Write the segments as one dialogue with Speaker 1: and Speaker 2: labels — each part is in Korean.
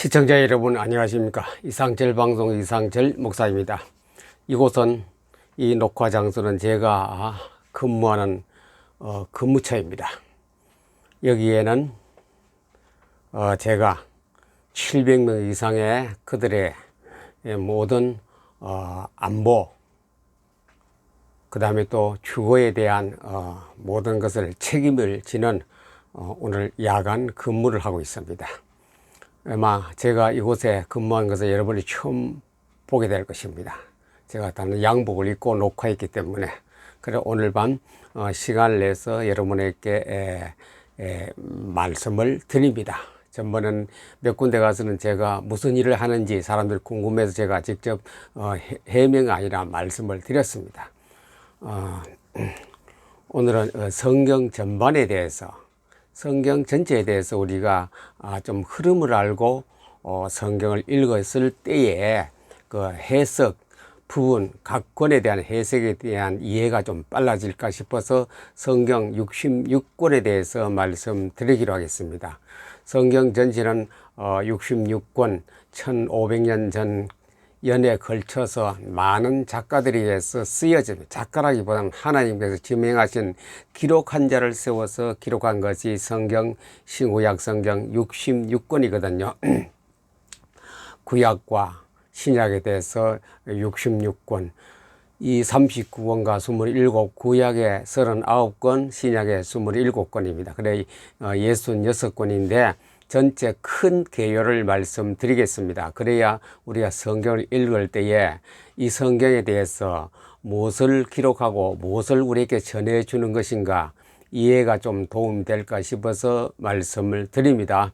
Speaker 1: 시청자 여러분 안녕하십니까. 이상철 방송 이상철 목사입니다. 이곳은 이 녹화 장소는 제가 근무하는 근무처입니다. 여기에는 제가 700명 이상의 그들의 모든 안보, 그 다음에 또 주거에 대한 모든 것을 책임을 지는 오늘 야간 근무를 하고 있습니다. 아마 제가 이곳에 근무한 것을 여러분이 처음 보게 될 것입니다. 제가 다른 양복을 입고 녹화했기 때문에. 그래 오늘 밤 시간을 내서 여러분에게 말씀을 드립니다. 전번엔 몇 군데 가서는 제가 무슨 일을 하는지 사람들 궁금해서 제가 직접 해명이 아니라 말씀을 드렸습니다. 오늘은 성경 전반에 대해서, 성경 전체에 대해서 우리가 좀 흐름을 알고 성경을 읽었을 때에 그 해석 부분, 각 권에 대한 해석에 대한 이해가 좀 빨라질까 싶어서 성경 66권에 대해서 말씀드리기로 하겠습니다. 성경 전체는 66권 1500년 전 연에 걸쳐서 많은 작가들에 의해서 쓰여진, 작가라기보다는 하나님께서 지명하신 기록한 자를 세워서 기록한 것이 성경, 신구약 성경 66권이거든요. 구약과 신약에 대해서 66권, 이 39권과 27, 구약의 39권, 신약의 27권입니다. 그래 66권인데 전체 큰 개요를 말씀드리겠습니다. 그래야 우리가 성경을 읽을 때에 이 성경에 대해서 무엇을 기록하고 무엇을 우리에게 전해주는 것인가 이해가 좀 도움이 될까 싶어서 말씀을 드립니다.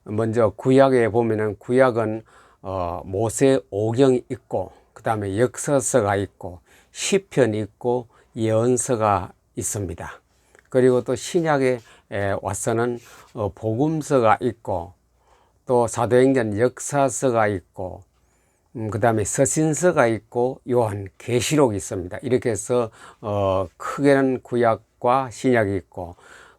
Speaker 1: 먼저 구약에 보면은 구약은 모세 오경이 있고 그 다음에 역사서가 있고 시편이 있고 예언서가 있습니다. 그리고 또 신약에 와서는 복음서가 있고 또 사도행전 역사서가 있고 그 다음에 서신서가 있고 요한계시록이 있습니다. 이렇게 해서 크게는 구약과 신약이 있고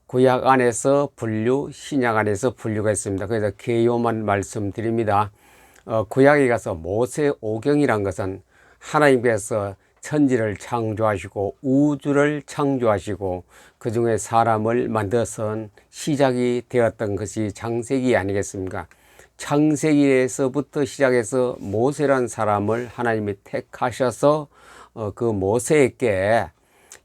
Speaker 1: 구약 안에서 분류, 신약 안에서 분류가 있습니다. 그래서 개요만 말씀드립니다. 구약에 가서 모세 오경이란 것은 하나님께서 천지를 창조하시고 우주를 창조하시고 그 중에 사람을 만들어서 시작이 되었던 것이 창세기 아니겠습니까? 창세기에서부터 시작해서 모세란 사람을 하나님이 택하셔서 그 모세에게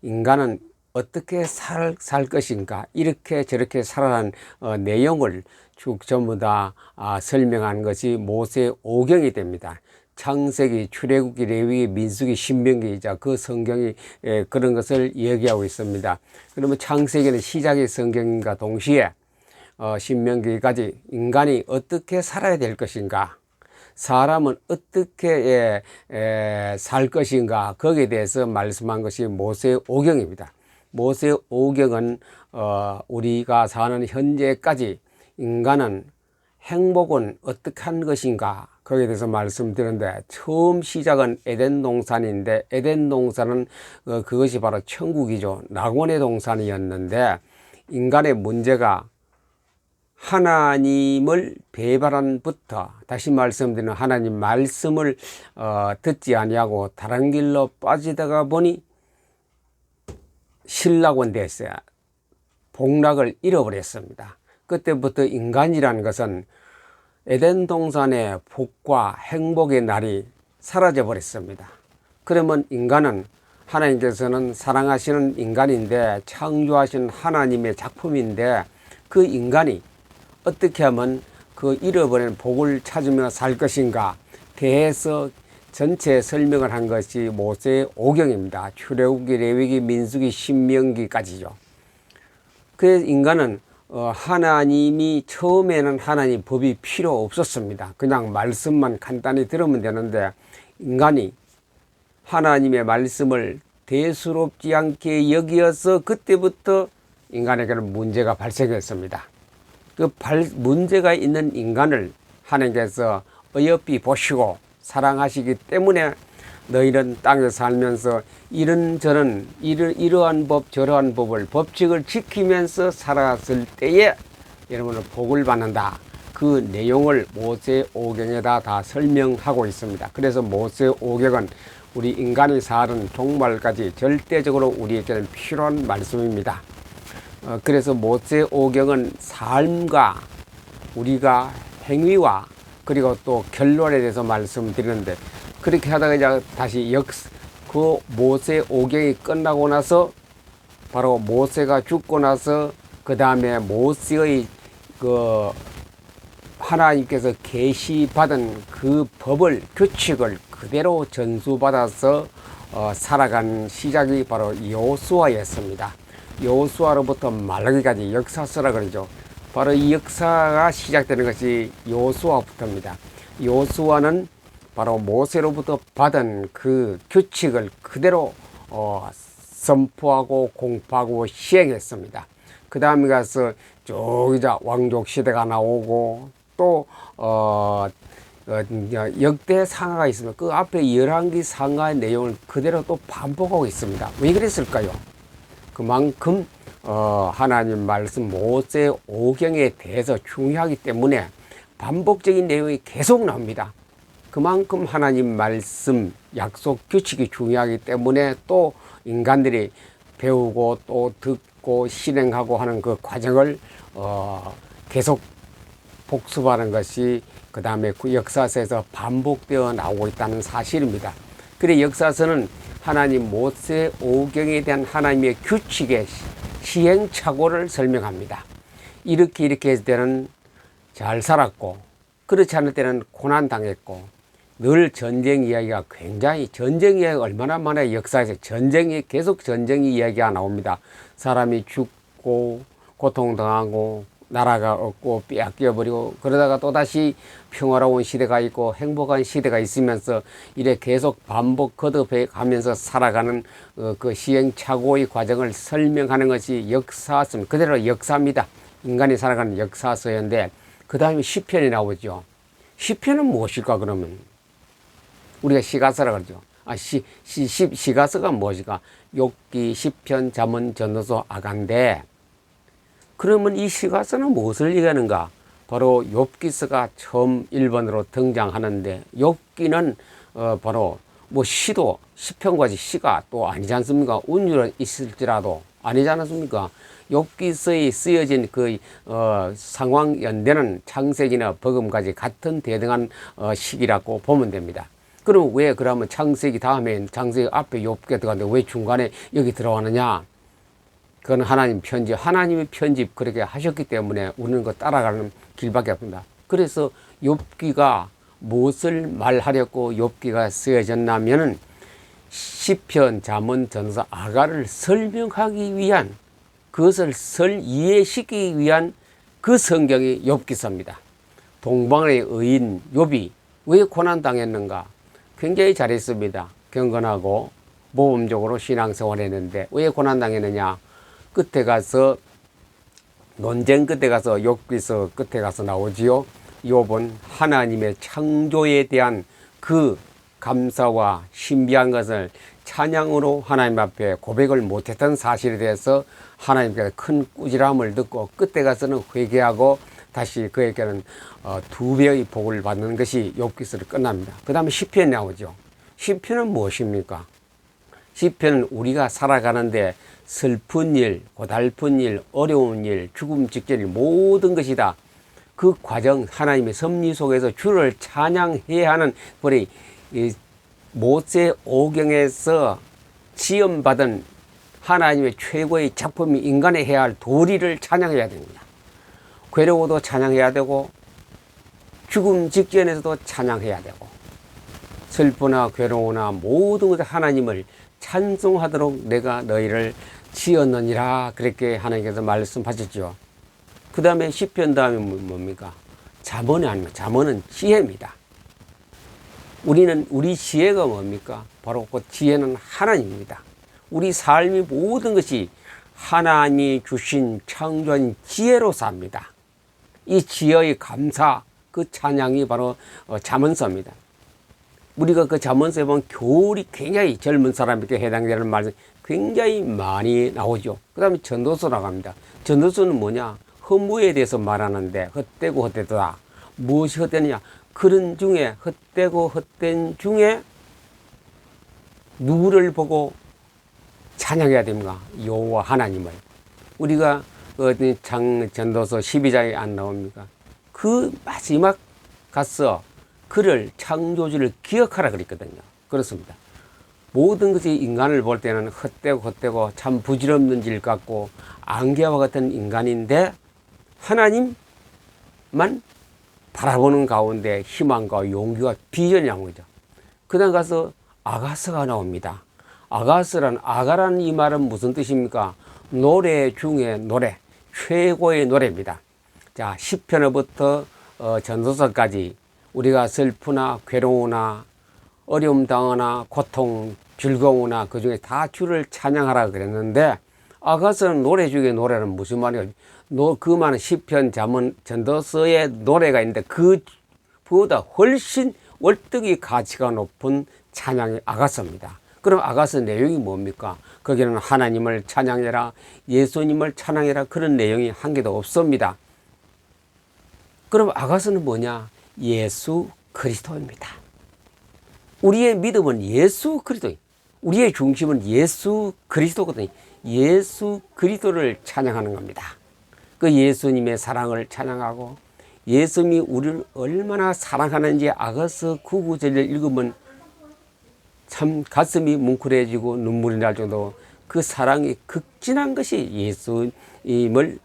Speaker 1: 인간은 어떻게 살 것인가, 이렇게 저렇게 살아가는 내용을 쭉 전부 다 설명한 것이 모세 오경이 됩니다. 창세기, 출애굽기, 레위기, 민수기, 신명기이자 그 성경이 그런 것을 얘기하고 있습니다. 그러면 창세기는 시작의 성경과 동시에 신명기까지 인간이 어떻게 살아야 될 것인가, 사람은 어떻게 살 것인가, 거기에 대해서 말씀한 것이 모세 오경입니다. 모세 오경은 우리가 사는 현재까지 인간은 행복은 어떻게 한 것인가, 거기에 대해서 말씀드렸는데, 처음 시작은 에덴 동산인데 에덴 동산은 그것이 바로 천국이죠. 낙원의 동산이었는데 인간의 문제가 하나님을 배반한부터, 다시 말씀드리는 하나님 말씀을 듣지 아니하고 다른 길로 빠지다가 보니 신락원 됐어요. 복락을 잃어버렸습니다. 그때부터 인간이라는 것은 에덴 동산의 복과 행복의 날이 사라져 버렸습니다. 그러면 인간은, 하나님께서는 사랑하시는 인간인데 창조하신 하나님의 작품인데 그 인간이 어떻게 하면 그 잃어버린 복을 찾으며 살 것인가 대해서 전체 설명을 한 것이 모세 오경입니다. 출애굽기, 레위기, 민수기, 신명기까지죠. 그래서 인간은 하나님이 처음에는 하나님 법이 필요 없었습니다. 그냥 말씀만 간단히 들으면 되는데 인간이 하나님의 말씀을 대수롭지 않게 여기어서 그때부터 인간에게는 문제가 발생했습니다. 그 문제가 있는 인간을 하나님께서 어여삐 보시고 사랑하시기 때문에 너희는 땅에 살면서 이런저런 이러한 법 저러한 법을 법칙을 지키면서 살았을 때에 여러분은 복을 받는다. 그 내용을 모세오경에다 다 설명하고 있습니다. 그래서 모세오경은 우리 인간이 사는 종말까지 절대적으로 우리에게는 필요한 말씀입니다. 그래서 모세오경은 삶과 우리가 행위와 그리고 또 결론에 대해서 말씀드리는데, 그렇게 하다가 이제 다시 그 모세오경이 끝나고 나서 바로 모세가 죽고 나서 그 다음에 모세의 그 하나님께서 계시받은 그 법을, 규칙을 그대로 전수받아서 살아간 시작이 바로 여호수아였습니다. 여호수아로부터 말라기까지 역사서라 그러죠. 바로 이 역사가 시작되는 것이 여호수아부터입니다. 여호수아는 바로 모세로부터 받은 그 규칙을 그대로 선포하고 공포하고 시행했습니다. 그 다음에 가서 쭉 이제 왕족 시대가 나오고 또 역대 상하가 있으면 그 앞에 열왕기 상하의 내용을 그대로 또 반복하고 있습니다. 왜 그랬을까요? 그만큼 하나님 말씀 모세오경에 대해서 중요하기 때문에 반복적인 내용이 계속 나옵니다. 그만큼 하나님 말씀 약속 규칙이 중요하기 때문에 또 인간들이 배우고 또 듣고 실행하고 하는 그 과정을 계속 복습하는 것이 그 다음에 그 역사서에서 반복되어 나오고 있다는 사실입니다. 그래 역사서는 하나님 모세오경에 대한 하나님의 규칙의 시행착오를 설명합니다. 이렇게 했을 때는 잘 살았고, 그렇지 않을 때는 고난당했고, 늘 전쟁 이야기가 굉장히, 전쟁 이야기가 얼마나 많아요. 역사에서 계속 전쟁 이야기가 나옵니다. 사람이 죽고 고통당하고 나라가 없고 빼앗겨버리고, 그러다가 또다시 평화로운 시대가 있고 행복한 시대가 있으면서 이래 계속 반복 거듭해 가면서 살아가는 그 시행착오의 과정을 설명하는 것이 역사서, 그대로 역사입니다. 인간이 살아가는 역사서인데, 그 다음에 시편이 나오죠. 시편은 무엇일까 그러면? 우리가 시가서라 그러죠. 시가서가 무엇일까? 욥기, 시편, 잠언, 전도서, 아간데, 그러면 이 시가서는 무엇을 얘기하는가? 바로 욥기서가 처음 1번으로 등장하는데, 욥기는 바로 뭐 시도 시편과 시가 또 아니지 않습니까? 운율은 있을지라도 아니지 않습니까? 욥기서에 쓰여진 그 상황 연대는 창세기나 복음까지 같은 대등한 시기라고 보면 됩니다. 그럼 왜 그러면 창세기 다음에 창세기 앞에 욥기가 들어가는데 왜 중간에 여기 들어가느냐? 그건 하나님 편집, 하나님의 편집 그렇게 하셨기 때문에 우리는 그 따라가는 길밖에 없습니다. 그래서 욥기가 무엇을 말하려고 욥기가 쓰여졌냐면은 시편, 잠언, 전서, 아가를 설명하기 위한, 그것을 이해시키기 위한 그 성경이 욥기서입니다. 동방의 의인 욥이 왜 고난당했는가? 굉장히 잘했습니다. 경건하고 모범적으로 신앙생활을 했는데 왜 고난당했느냐? 끝에 가서 논쟁 끝에 가서 욥기서 끝에 가서 나오지요. 욥은 하나님의 창조에 대한 그 감사와 신비한 것을 찬양으로 하나님 앞에 고백을 못했던 사실에 대해서 하나님께서 큰 꾸지람을 듣고 끝에 가서는 회개하고 다시 그에게는 2배의 복을 받는 것이 욥기서를 끝납니다. 그 다음에 시편이 나오죠. 시편은 무엇입니까? 시편은 우리가 살아가는데 슬픈 일, 고달픈 일, 어려운 일, 죽음 직전일 모든 것이 다 그 과정, 하나님의 섭리 속에서 주를 찬양해야 하는 우리 모세오경에서 지음받은 하나님의 최고의 작품이 인간이 해야 할 도리를 찬양해야 됩니다. 괴로워도 찬양해야 되고 죽음 직전에서도 찬양해야 되고 슬프나 괴로우나 모든 것을 하나님을 찬송하도록 내가 너희를 지었느니라, 그렇게 하나님께서 말씀하셨죠. 그 다음에 시편 다음에 뭡니까? 잠언이 아닙니다. 잠언은 지혜입니다. 우리 지혜가 뭡니까? 바로 그 지혜는 하나님입니다. 우리 삶의 모든 것이 하나님이 주신 창조한 지혜로 삽니다. 이 지혜의 감사, 그 찬양이 바로 잠언서입니다. 우리가 그 잠언서에 보면 교훈이 굉장히 젊은 사람에게 해당되는 말이 굉장히 많이 나오죠. 그 다음에 전도서라고 합니다. 전도서는 뭐냐? 허무에 대해서 말하는데 헛되고 헛되다. 무엇이 헛되느냐? 그런 중에 헛되고 헛된 중에 누구를 보고 찬양해야 됩니까? 여호와 하나님을. 우리가 어디 전도서 12장에 안 나옵니까? 그 마지막 가서 그를 창조주를 기억하라 그랬거든요. 그렇습니다. 모든 것이 인간을 볼 때는 헛되고 참 부질없는 질 같고 안개와 같은 인간인데 하나님만 바라보는 가운데 희망과 용기와 비전이 나온 거죠. 그 다음 가서 아가서가 나옵니다. 아가라는 이 말은 무슨 뜻입니까? 노래 중에 노래, 최고의 노래입니다. 자, 시편부터 전도서까지 우리가 슬프나 괴로우나 어려움 당하나 고통 즐거우나 그 중에 다 주를 찬양하라 그랬는데 아가서는 노래 중에 노래는 무슨 말이에요? 그 많은 시편 잠언 전도서의 노래가 있는데 그보다 훨씬 월등히 가치가 높은 찬양이 아가서입니다. 그럼 아가서 내용이 뭡니까? 거기는 하나님을 찬양해라, 예수님을 찬양해라 그런 내용이 한 개도 없습니다. 그럼 아가서는 뭐냐? 예수 그리스도입니다. 우리의 믿음은 예수 그리스도, 우리의 중심은 예수 그리스도거든요. 예수 그리스도를 찬양하는 겁니다. 그 예수님의 사랑을 찬양하고 예수님이 우리를 얼마나 사랑하는지 아가서 9절을 읽으면 참 가슴이 뭉클해지고 눈물이 날 정도 그 사랑이 극진한 것이 예수님을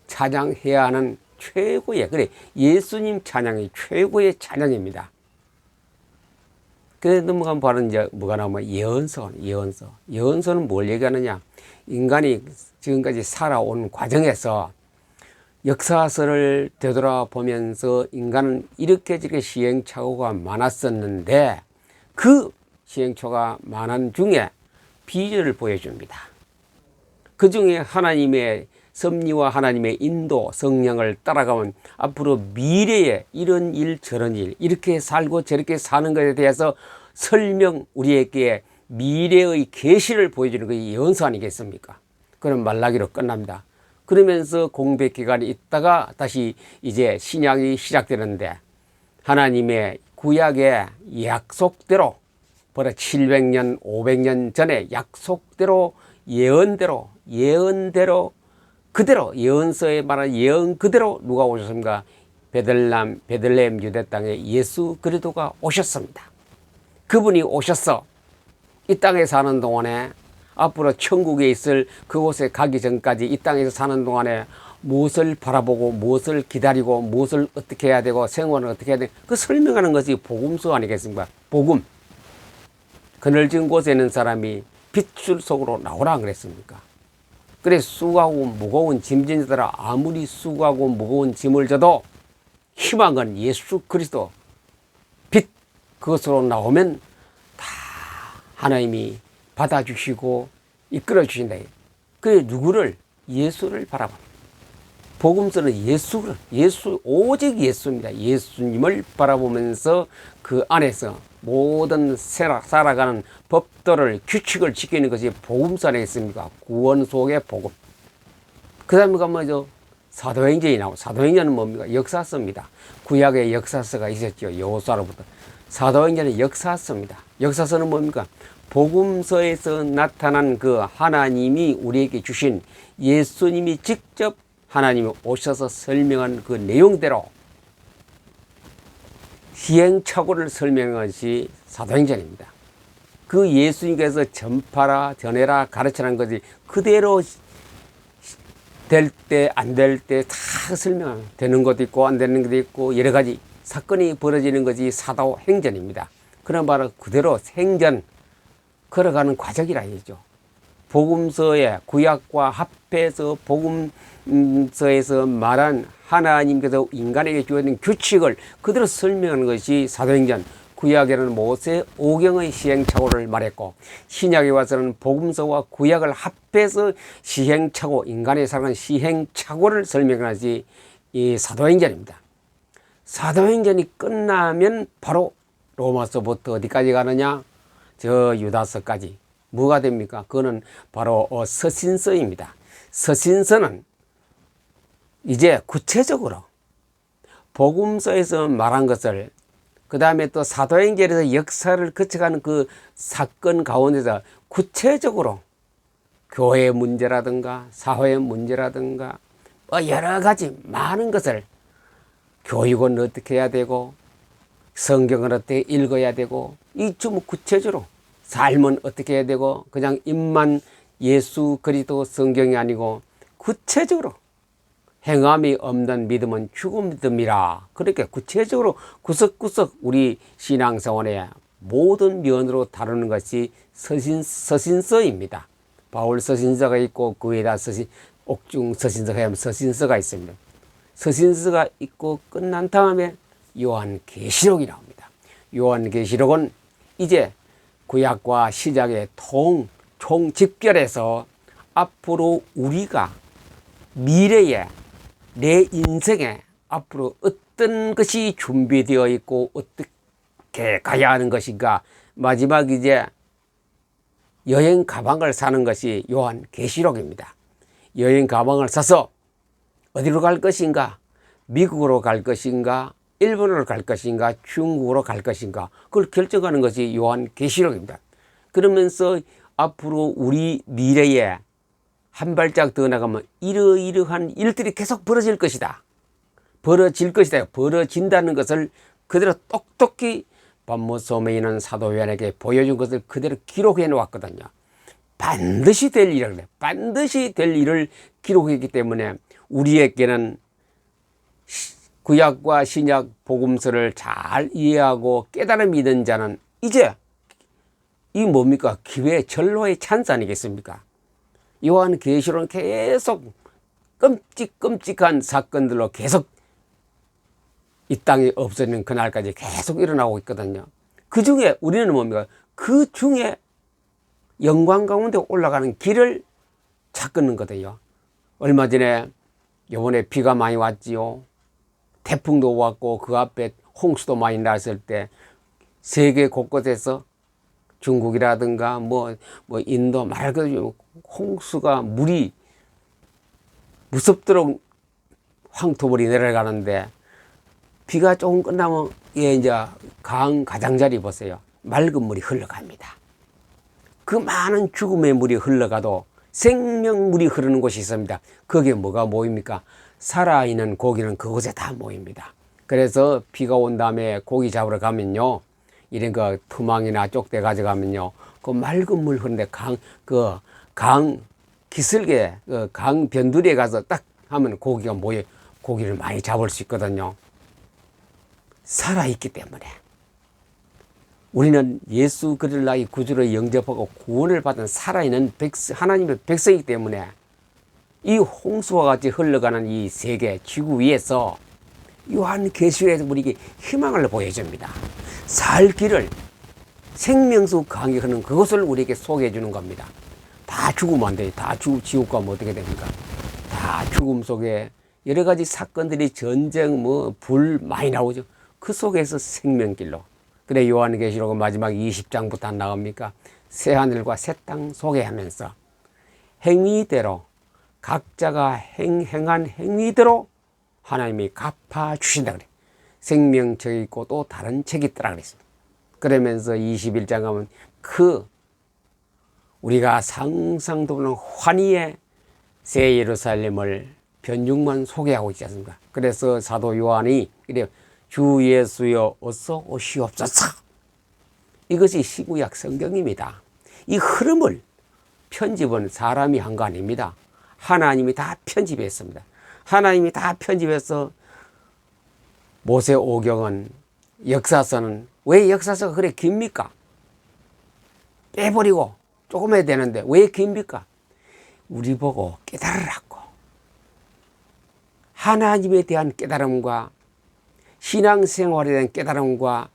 Speaker 1: 찬양해야 하는 최고의, 그래, 예수님 찬양이 최고의 찬양입니다. 그래 넘어가면 바로 이제 뭐가 나오면 예언서는 뭘 얘기하느냐? 인간이 지금까지 살아온 과정에서 역사서를 되돌아보면서 인간은 이렇게 저렇게 시행착오가 많았었는데 그 시행착오가 많은 중에 비전을 보여줍니다. 그 중에 하나님의 섭리와 하나님의 인도, 성령을 따라가면 앞으로 미래에 이런 일 저런 일 이렇게 살고 저렇게 사는 것에 대해서 설명, 우리에게 미래의 계시를 보여주는 게 예언서 아니겠습니까? 그럼 말라기로 끝납니다. 그러면서 공백 기간이 있다가 다시 이제 신약이 시작되는데 하나님의 구약의 약속대로 벌써 700년, 500년 전에 약속대로 예언대로 그대로 예언서에 말한 예언 그대로 누가 오셨습니까? 베들레헴 유대 땅에 예수 그리스도가 오셨습니다. 그분이 오셔서 이 땅에 사는 동안에 앞으로 천국에 있을 그곳에 가기 전까지 이 땅에서 사는 동안에 무엇을 바라보고 무엇을 기다리고 무엇을 어떻게 해야 되고 생활을 어떻게 해야 되고 그 설명하는 것이 복음서 아니겠습니까? 복음. 그늘진 곳에 있는 사람이 빛줄 속으로 나오라 그랬습니까? 그래 수고하고 무거운 짐진 자들아 아무리 수고하고 무거운 짐을 져도 희망은 예수 그리스도 빛 그것으로 나오면 다 하나님이 받아주시고 이끌어 주신다. 그래 누구를? 예수를 바라봅니다. 복음서는 예수 오직 예수입니다. 예수님을 바라보면서 그 안에서 모든 살아가는 법도를 규칙을 지키는 것이 복음서 아니겠습니까? 구원 속의 복음. 그 다음에 가면 사도행전이 나오고 사도행전은 뭡니까? 역사서입니다. 구약의 역사서가 있었죠. 여호수아로부터. 사도행전은 역사서입니다. 역사서는 뭡니까? 복음서에서 나타난 그 하나님이 우리에게 주신 예수님이 직접 하나님이 오셔서 설명한 그 내용대로 시행착오를 설명한 것이 사도행전입니다. 그 예수님께서 전해라, 가르치라는 것이 그대로 될 때, 안 될 때 다 설명합니다. 되는 것도 있고, 안 되는 것도 있고, 여러 가지 사건이 벌어지는 것이 사도행전입니다. 그런 바로 그대로 생전 걸어가는 과정이라 이죠. 복음서의 구약과 합해서 복음서에서 말한 하나님께서 인간에게 주어진 규칙을 그대로 설명하는 것이 사도행전. 구약에는 모세 오경의 시행착오를 말했고 신약에 와서는 복음서와 구약을 합해서 시행착오, 인간의 살아가는 시행착오를 설명하는 것이 이 사도행전입니다. 사도행전이 끝나면 바로 로마서부터 어디까지 가느냐? 저 유다서까지. 뭐가 됩니까? 그거는 바로 서신서입니다. 서신서는 이제 구체적으로 복음서에서 말한 것을 그 다음에 또 사도행전에서 역사를 거쳐가는 그 사건 가운데서 구체적으로 교회의 문제라든가 사회의 문제라든가 여러 가지 많은 것을 교육은 어떻게 해야 되고 성경을 어떻게 읽어야 되고 이 좀 구체적으로 삶은 어떻게 해야 되고 그냥 입만 예수 그리스도 성경이 아니고 구체적으로 행함이 없는 믿음은 죽은 믿음이라. 그렇게 구체적으로 구석구석 우리 신앙생활의 모든 면으로 다루는 것이 서신서입니다. 바울 서신서가 있고 그 위에다 옥중 서신서가 하면 서신서가 있습니다. 서신서가 있고 끝난 다음에 요한계시록이 나옵니다. 요한계시록은 이제 구약과 신약의 총집결해서 앞으로 우리가 미래에 내 인생에 앞으로 어떤 것이 준비되어 있고 어떻게 가야 하는 것인가, 마지막 이제 여행 가방을 사는 것이 요한계시록입니다. 여행 가방을 사서 어디로 갈 것인가, 미국으로 갈 것인가, 일본으로 갈 것인가, 중국으로 갈 것인가, 그걸 결정하는 것이 요한계시록입니다. 그러면서 앞으로 우리 미래에 한 발짝 더 나가면 이러이러한 일들이 계속 벌어질 것이다. 벌어진다는 것을 그대로 똑똑히 반모섬에 있는 사도 요한에게 보여준 것을 그대로 기록해 놓았거든요. 반드시 될 일을 기록했기 때문에 우리에게는 구약과 신약 복음서를 잘 이해하고 깨달음이 있는 자는 이제 이 뭡니까? 기회의 전로의 찬스 아니겠습니까? 요한계시록은 계속 끔찍한 사건들로 계속 이 땅에 없어지는 그날까지 계속 일어나고 있거든요. 그 중에 우리는 뭡니까? 그 중에 영광 가운데 올라가는 길을 찾는 거거든요. 얼마 전에 이번에 비가 많이 왔지요. 태풍도 왔고 그 앞에 홍수도 많이 났을 때 세계 곳곳에서 중국이라든가 뭐 인도 말 그대로 홍수가 물이 무섭도록 황토물이 내려가는데 비가 조금 끝나면 이제 강 가장자리 보세요. 맑은 물이 흘러갑니다. 그 많은 죽음의 물이 흘러가도 생명물이 흐르는 곳이 있습니다. 거기에 뭐가 모입니까? 살아있는 고기는 그곳에 다 모입니다. 그래서 비가 온 다음에 고기 잡으러 가면요, 이런 거 투망이나 쪽대 가져가면요, 그 맑은 물 흐르는데 강 기슭에 강 변두리에 가서 딱 하면 고기가 모여 고기를 많이 잡을 수 있거든요. 살아있기 때문에 우리는 예수 그리스도를 나의 구주로 영접하고 구원을 받은 살아있는 하나님의 백성이기 때문에 이 홍수와 같이 흘러가는 이 세계 지구 위에서 요한계시록에서 우리에게 희망을 보여줍니다. 살 길을 생명수 강이 흐르는 그것을 우리에게 소개해 주는 겁니다. 다 죽으면 안 돼요. 다 지옥 가면 어떻게 됩니까? 다 죽음 속에 여러 가지 사건들이 전쟁 불 많이 나오죠. 그 속에서 생명길로. 그래 요한계시록은 마지막 20장부터 안 나옵니까? 새하늘과 새 땅 소개하면서 행위대로 각자가 행한 행위대로 하나님이 갚아주신다 그래. 생명책이 있고 또 다른 책이 있더라 그랬습니다. 그러면서 21장 가면 우리가 상상도 없는 환희의 새 예루살렘을 변죽만 소개하고 있지 않습니까? 그래서 사도 요한이 이래 주 예수여 어서 오시옵소서. 이것이 신구약 성경입니다. 이 흐름을 편집은 사람이 한 거 아닙니다. 하나님이 다 편집했습니다. 하나님이 다 편집해서 모세오경은 역사서는 왜 역사서가 그래 깁니까? 빼버리고 조금 해야 되는데 왜 깁니까? 우리 보고 깨달으라고. 하나님에 대한 깨달음과 신앙생활에 대한 깨달음과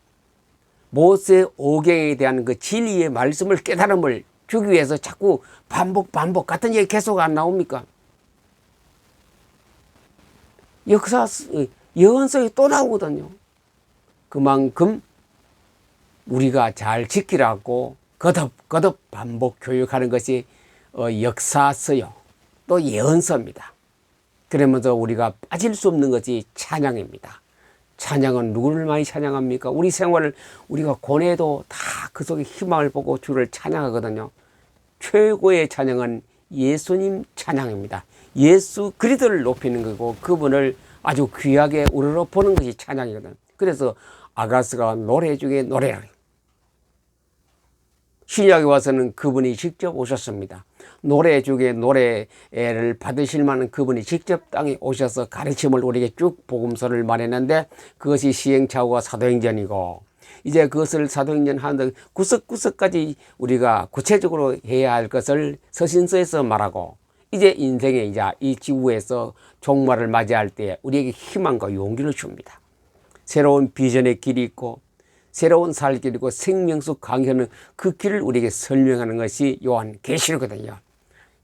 Speaker 1: 모세오경에 대한 그 진리의 말씀을 깨달음을 주기 위해서 자꾸 반복 같은 얘기 계속 안 나옵니까? 예언서에 또 나오거든요. 그만큼 우리가 잘 지키라고 거듭 반복 교육하는 것이 역사서요. 또 예언서입니다. 그러면서 우리가 빠질 수 없는 것이 찬양입니다. 찬양은 누구를 많이 찬양합니까? 우리 생활을 우리가 고뇌도 다 그 속에 희망을 보고 주를 찬양하거든요. 최고의 찬양은 예수님 찬양입니다. 예수 그리스도를 높이는 거고 그분을 아주 귀하게 우러러 보는 것이 찬양이거든. 그래서 아가스가 노래 중에 노래라. 신약에 와서는 그분이 직접 오셨습니다. 노래 중에 노래를 받으실 만한 그분이 직접 땅에 오셔서 가르침을 우리에게 쭉 복음서를 말했는데 그것이 시행착오가 사도행전이고 이제 그것을 사도행전 하는데 구석구석까지 우리가 구체적으로 해야 할 것을 서신서에서 말하고 이제 인생에 이제 이 지구에서 종말을 맞이할 때 우리에게 희망과 용기를 줍니다. 새로운 비전의 길이 있고 새로운 살 길이고 생명수 강현은 그 길을 우리에게 설명하는 것이 요한계시록이거든요.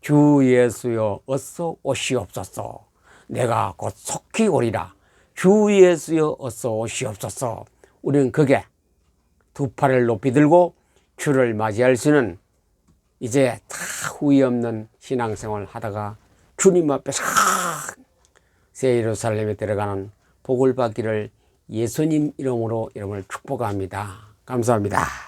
Speaker 1: 주 예수여 어서 오시옵소서. 내가 곧 속히 오리라. 주 예수여 어서 오시옵소서. 우리는 그게 두 팔을 높이 들고 주를 맞이할 수는 이제 다 후회 없는 신앙생활을 하다가 주님 앞에 싹 새 예루살렘에 들어가는 복을 받기를 예수님 이름으로 여러분을 축복합니다. 감사합니다.